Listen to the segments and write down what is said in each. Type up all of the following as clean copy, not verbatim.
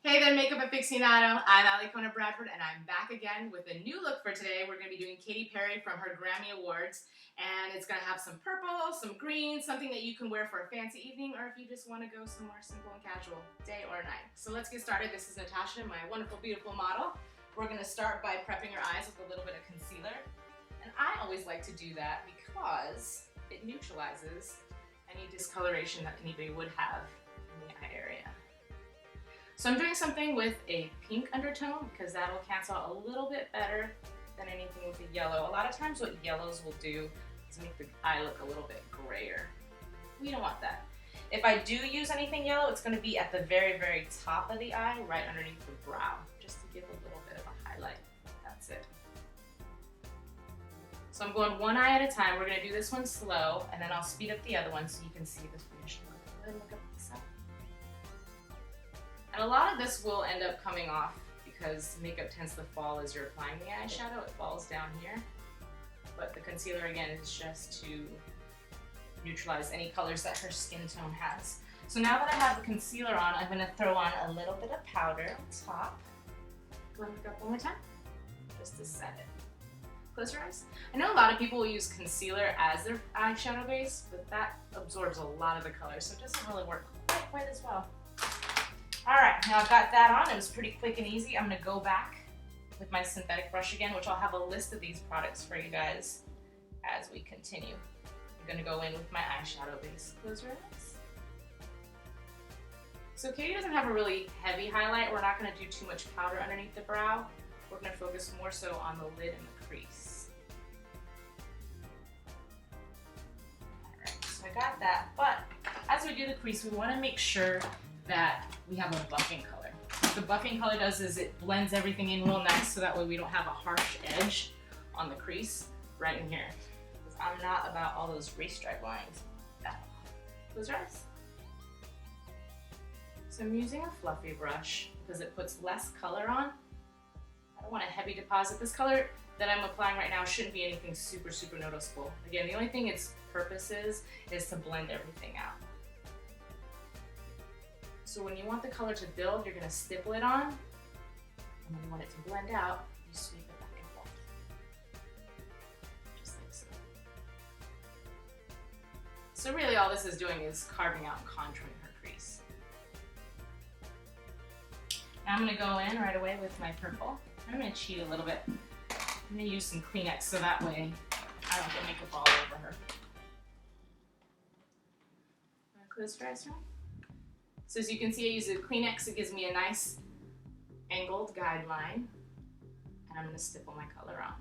Hey there, makeup aficionado. I'm Alikona Bradford, and I'm back again with a new look for today. We're going to be doing Katy Perry from her Grammy Awards, and it's going to have some purple, some green, something that you can wear for a fancy evening, or if you just want to go somewhere simple and casual, day or night. So let's get started. This is Natasha, my wonderful, beautiful model. We're going to start by prepping your eyes with a little bit of concealer, and I always like to do that because it neutralizes any discoloration that anybody would have in the eye area. So I'm doing something with a pink undertone because that'll cancel out a little bit better than anything with the yellow. A lot of times what yellows will do is make the eye look a little bit grayer. We don't want that. If I do use anything yellow, it's going to be at the very, very top of the eye, right underneath the brow, just to give a little bit of a highlight. That's it. So I'm going one eye at a time. We're going to do this one slow, and then I'll speed up the other one so you can see the finished look. Go ahead and look up this side. And a lot of this will end up coming off because makeup tends to fall as you're applying the eyeshadow. It falls down here. But the concealer, again, is just to neutralize any colors that her skin tone has. So now that I have the concealer on, I'm going to throw on a little bit of powder on top. Go ahead and look up one more time, just to set it. Close your eyes. I know a lot of people will use concealer as their eyeshadow base, but that absorbs a lot of the color, so it doesn't really work quite as well. All right, now I've got that on. It was pretty quick and easy. I'm gonna go back with my synthetic brush again, which I'll have a list of these products for you guys as we continue. I'm gonna go in with my eyeshadow base. Close your eyes. So Katy doesn't have a really heavy highlight. We're not gonna do too much powder underneath the brow. We're gonna focus more so on the lid and the crease. All right, so I got that, but as we do the crease, we wanna make sure that we have a buffing color. What the buffing color does is it blends everything in real nice, so that way we don't have a harsh edge on the crease right in here. Because I'm not about all those restripe lines. Close your eyes. So I'm using a fluffy brush because it puts less color on. I don't want a heavy deposit. This color that I'm applying right now shouldn't be anything super, super noticeable. Again, the only thing its purpose is to blend everything out. So when you want the color to build, you're going to stipple it on, and when you want it to blend out, you sweep it back and forth. Just like so. So really all this is doing is carving out and contouring her crease. Now I'm going to go in right away with my purple. I'm going to cheat a little bit. I'm going to use some Kleenex so that way I don't get makeup all over her. Close your eyes now. So as you can see, I use a Kleenex. It gives me a nice angled guideline. And I'm going to stipple my color on.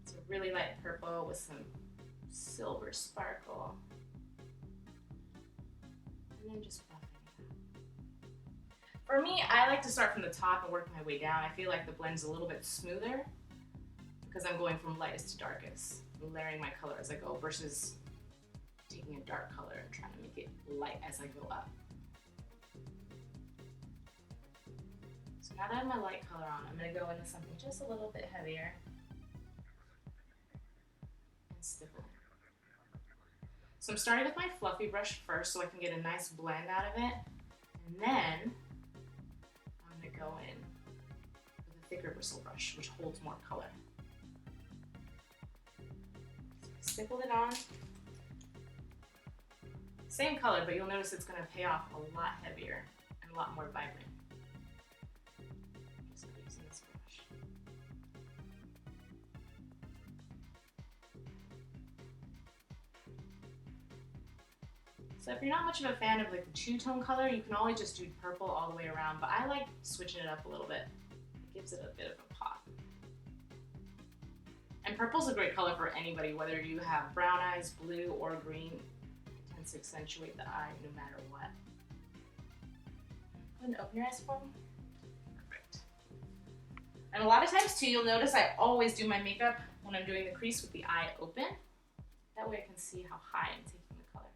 It's a really light purple with some silver sparkle. And then just buffing it out. For me, I like to start from the top and work my way down. I feel like the blend's a little bit smoother because I'm going from lightest to darkest, layering my color as I go versus taking a dark color and trying to make it light as I go up. So now that I have my light color on, I'm going to go into something just a little bit heavier and stipple. So I'm starting with my fluffy brush first so I can get a nice blend out of it, and then I'm going to go in with a thicker bristle brush which holds more color. So I stippled it on. Same color, but you'll notice it's going to pay off a lot heavier and a lot more vibrant. Just using this brush. So if you're not much of a fan of like the two-tone color, you can always just do purple all the way around, but I like switching it up a little bit. It gives it a bit of a pop. And purple's a great color for anybody, whether you have brown eyes, blue, or green. To accentuate the eye no matter what. Go ahead and open your eyes for me. Perfect. And a lot of times too, you'll notice I always do my makeup when I'm doing the crease with the eye open. That way I can see how high I'm taking the color.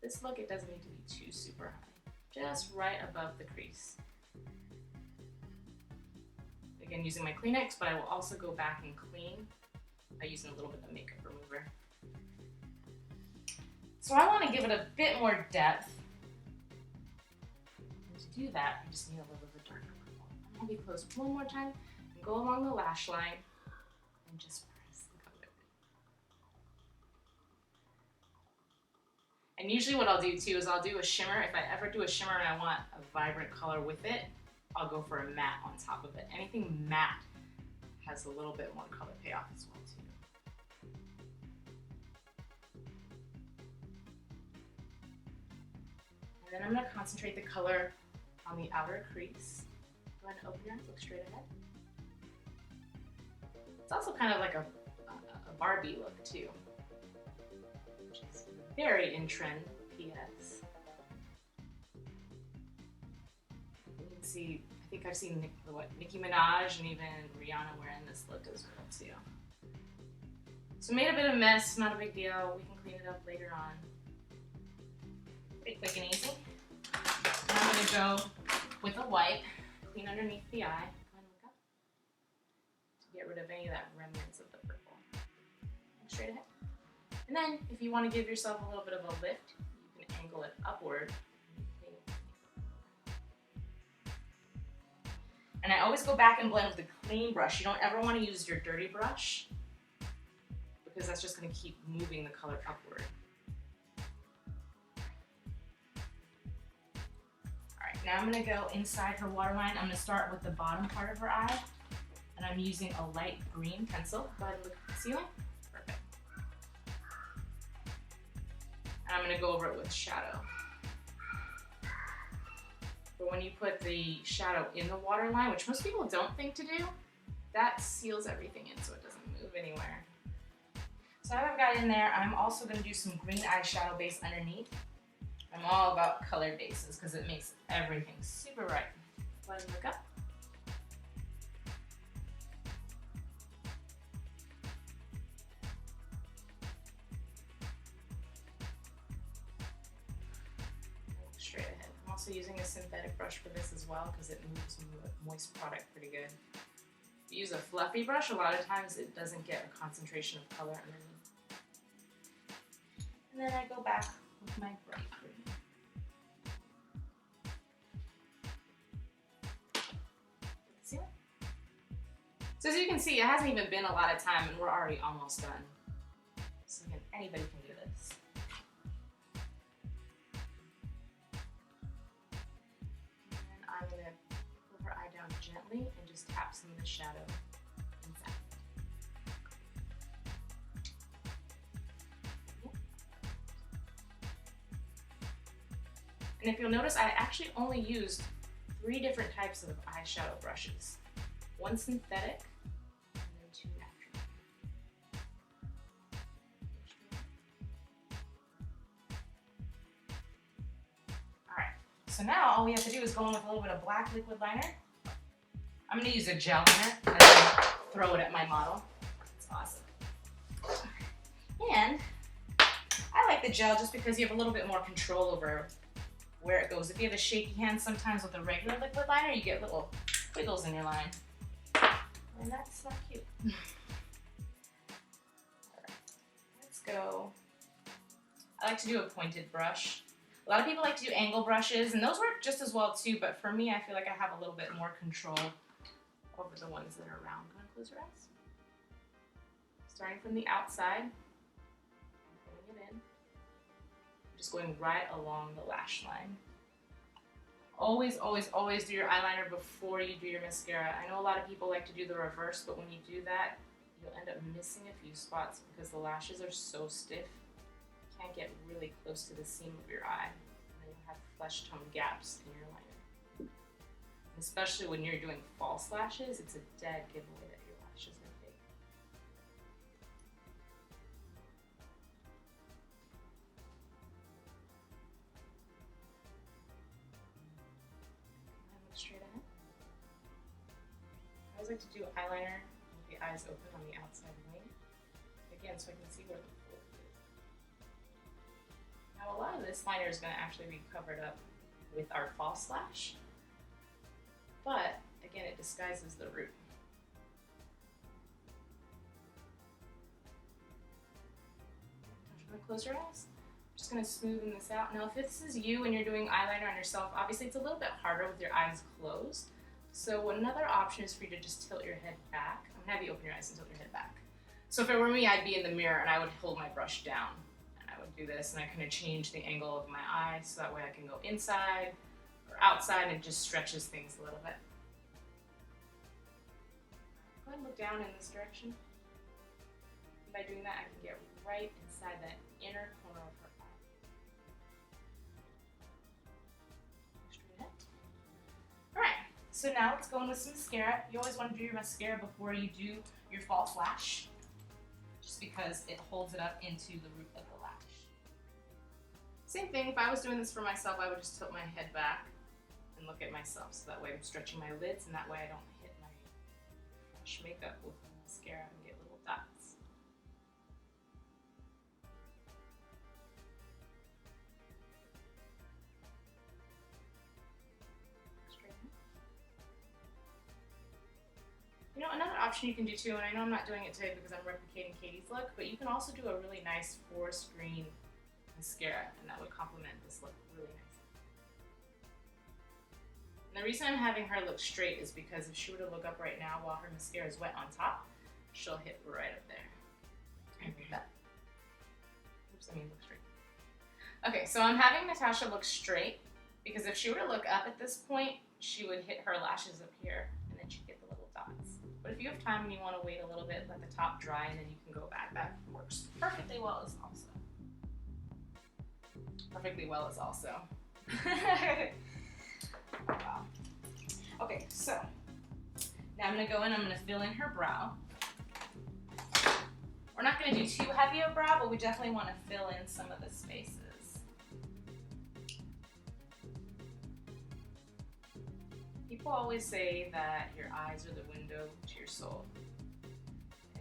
This look, it doesn't need to be too super high. Just right above the crease. Again, using my Kleenex, but I will also go back and clean by using a little bit of makeup remover. So I want to give it a bit more depth. do that, I just need a little bit of a darker purple. I'm gonna be close one more time and go along the lash line and just press the color. And usually what I'll do too is I'll do a shimmer. If I ever do a shimmer and I want a vibrant color with it, I'll go for a matte on top of it. Anything matte has a little bit more color payoff as well too. And then I'm going to concentrate the color on the outer crease. Go ahead and open your eyes, look straight ahead. It's also kind of like a Barbie look too, which is very in trend, PS. You can see, I think I've seen Nicki Minaj and even Rihanna wearing this look as well too. So made a bit of mess, not a big deal. We can clean it up later on. Pretty quick and easy. Now I'm going to go with a white, clean underneath the eye. Go ahead and look up to get rid of any of that remnants of the purple. Look straight ahead. And then if you want to give yourself a little bit of a lift, you can angle it upward. And I always go back and blend with a clean brush. You don't ever want to use your dirty brush because that's just going to keep moving the color upward. Alright, now I'm going to go inside her waterline. I'm going to start with the bottom part of her eye. And I'm using a light green pencil. Go ahead and look at the ceiling. Perfect. And I'm going to go over it with shadow. But when you put the shadow in the waterline, which most people don't think to do, that seals everything in so it doesn't move anywhere. So now I've got in there, I'm also going to do some green eyeshadow base underneath. I'm all about colored bases because it makes everything super bright. Go ahead and look up. Straight ahead. I'm also using a synthetic brush for this as well because it moves moist product pretty good. If you use a fluffy brush, a lot of times it doesn't get a concentration of color underneath. And then I go back with my bright green. See that? So as you can see, it hasn't even been a lot of time and we're already almost done. So again, anybody can do this. And I'm going to pull her eye down gently and just tap some of the shadow inside. And if you'll notice, I actually only used 3 different types of eyeshadow brushes. 1 synthetic, and then 2 natural. Alright, so now all we have to do is go in with a little bit of black liquid liner. I'm going to use a gel liner and then throw it at my model. It's awesome. And I like the gel just because you have a little bit more control over where it goes. If you have a shaky hand, sometimes with a regular liquid liner, you get little wiggles in your line. And that's not cute. Alright, let's go. I like to do a pointed brush. A lot of people like to do angle brushes, and those work just as well too, but for me, I feel like I have a little bit more control over the ones that are round. Go ahead and close your eyes. Starting from the outside, putting it in. Just going right along the lash line. Always, always, always do your eyeliner before you do your mascara. I know a lot of people like to do the reverse, but when you do that, you'll end up missing a few spots because the lashes are so stiff. You can't get really close to the seam of your eye. And then you'll have flesh tone gaps in your liner. And especially when you're doing false lashes, it's a dead giveaway that your lashes are fake. Straight ahead. I always like to do eyeliner with the eyes open on the outside wing. Again, so I can see where the fold is. Now a lot of this liner is going to actually be covered up with our false lash. But again, it disguises the root. I'm going to close your eyes. Just gonna smoothen this out. Now, if this is you and you're doing eyeliner on yourself, obviously it's a little bit harder with your eyes closed. So another option is for you to just tilt your head back. I'm gonna have you open your eyes and tilt your head back. So if it were me, I'd be in the mirror and I would hold my brush down. And I would do this and I kind of change the angle of my eye so that way I can go inside or outside, and it just stretches things a little bit. Go ahead and look down in this direction. And by doing that, I can get right inside that inner corner of her eye. Straight ahead. Alright, so now let's go in with some mascara. You always want to do your mascara before you do your false lash, just because it holds it up into the root of the lash. Same thing, if I was doing this for myself, I would just tilt my head back and look at myself, so that way I'm stretching my lids, and that way I don't hit my fresh makeup with the mascara and get little dots. You know, another option you can do too, and I know I'm not doing it today because I'm replicating Katy's look, but you can also do a really nice forest green mascara, and that would complement this look really nicely. And the reason I'm having her look straight is because if she were to look up right now while her mascara is wet on top, she'll hit right up there. Oops, I mean look straight. Okay, so I'm having Natasha look straight because if she were to look up at this point, she would hit her lashes up here, and then she'd get the little dots. But if you have time and you want to wait a little bit, let the top dry, and then you can go back, that works perfectly well as also. Perfectly well as also. Wow. Okay, so now I'm going to go in, I'm going to fill in her brow. We're not going to do too heavy a brow, but we definitely want to fill in some of the spaces. People always say that your eyes are the window to your soul.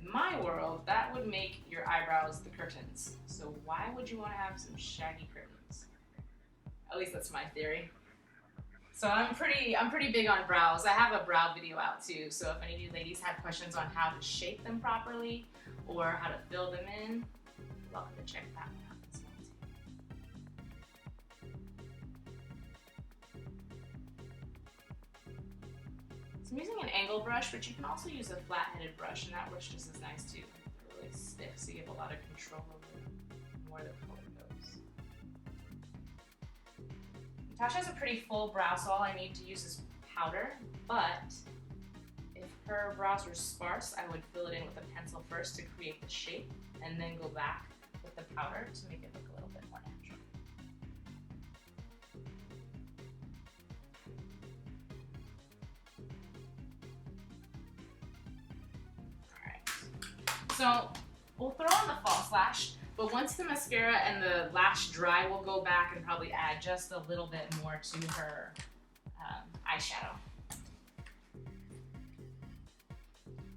In my world, that would make your eyebrows the curtains. So why would you want to have some shaggy curtains? At least that's my theory. So I'm pretty big on brows. I have a brow video out too, so if any of you ladies have questions on how to shape them properly or how to fill them in, you're welcome to check that one out as well too. So I'm using an angle brush, but you can also use a flat-headed brush, and that works just as nice too. They're really stiff, so you have a lot of control over where the color goes. Natasha has a pretty full brow, so all I need to use is powder, but if her brows were sparse, I would fill it in with a pencil first to create the shape, and then go back with the powder to make it look a little bit more natural. Alright, so we'll throw on the false lash. But once the mascara and the lash dry, we'll go back and probably add just a little bit more to her eyeshadow.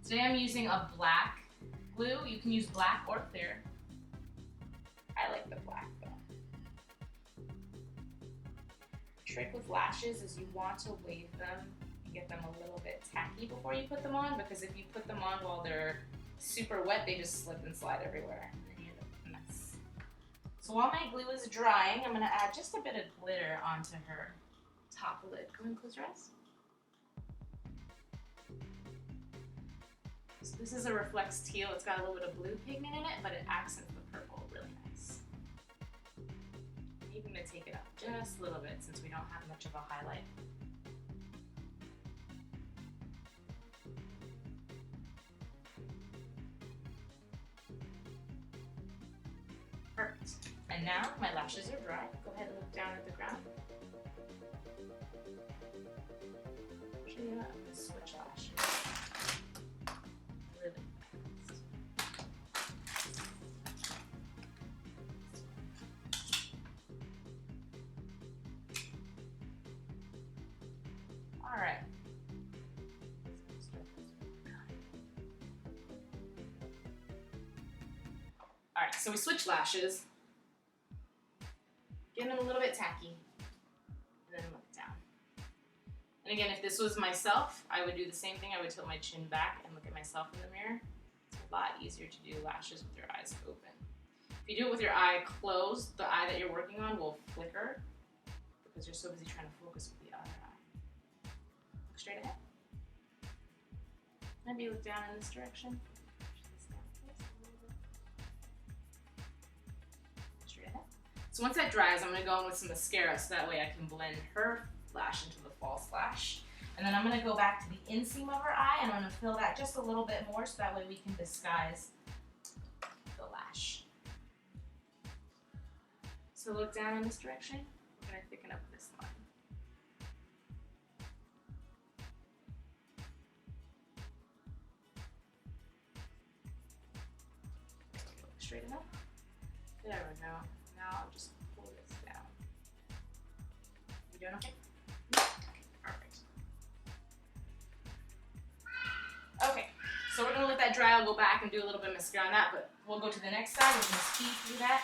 Today I'm using a black glue. You can use black or clear. I like the black though. The trick with lashes is you want to wave them and get them a little bit tacky before you put them on, because if you put them on while they're super wet, they just slip and slide everywhere. So while my glue is drying, I'm going to add just a bit of glitter onto her top lid. Go ahead and close your eyes. So this is a Reflex Teal. It's got a little bit of blue pigment in it, but it accents the purple really nice. I'm even going to take it up just a little bit since we don't have much of a highlight. Perfect. And now my lashes are dry. Go ahead and look down at the ground. Actually, I'm going to switch lashes really fast. All right. All right, so we switch lashes. Get them a little bit tacky, and then look down. And again, if this was myself, I would do the same thing. I would tilt my chin back and look at myself in the mirror. It's a lot easier to do lashes with your eyes open. If you do it with your eye closed, the eye that you're working on will flicker because you're so busy trying to focus with the other eye. Look straight ahead. Maybe look down in this direction. Straight ahead. So once that dries, I'm going to go in with some mascara so that way I can blend her lash into the false lash. And then I'm going to go back to the inseam of her eye and I'm going to fill that just a little bit more so that way we can disguise the lash. So look down in this direction. We're going to thicken up this line. Straight enough? There we go. Now I'll just pull this down. You doing okay? Perfect. Okay, so we're gonna let that dry. I'll go back and do a little bit of mascara on that, but we'll go to the next side. We're gonna speed through that.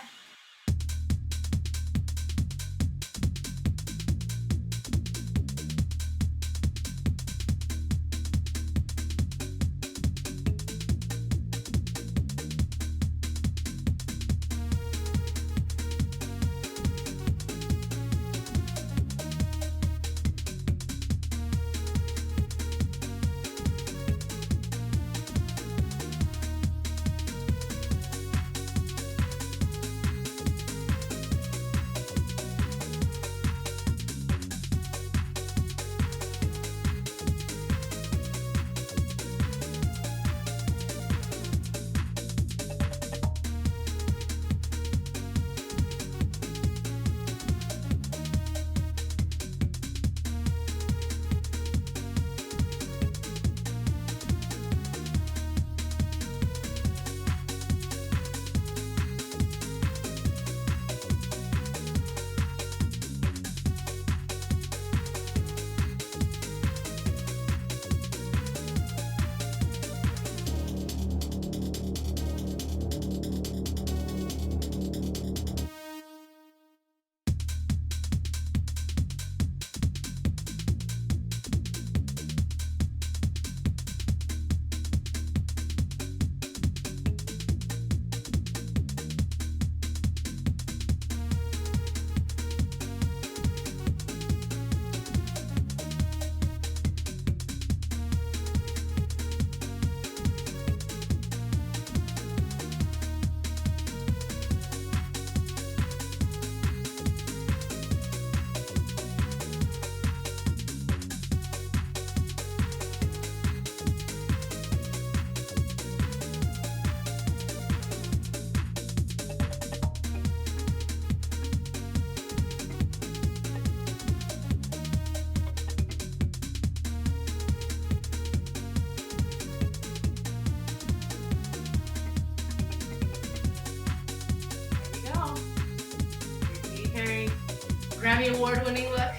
Grammy award-winning look.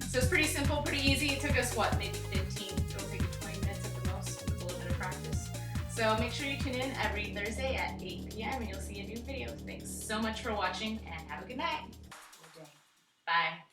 So it's pretty simple, pretty easy. It took us, what, maybe 15? It'll take you 20 minutes at the most with a little bit of practice. So make sure you tune in every Thursday at 8 p.m. and you'll see a new video. Thanks so much for watching and have a good night. Bye.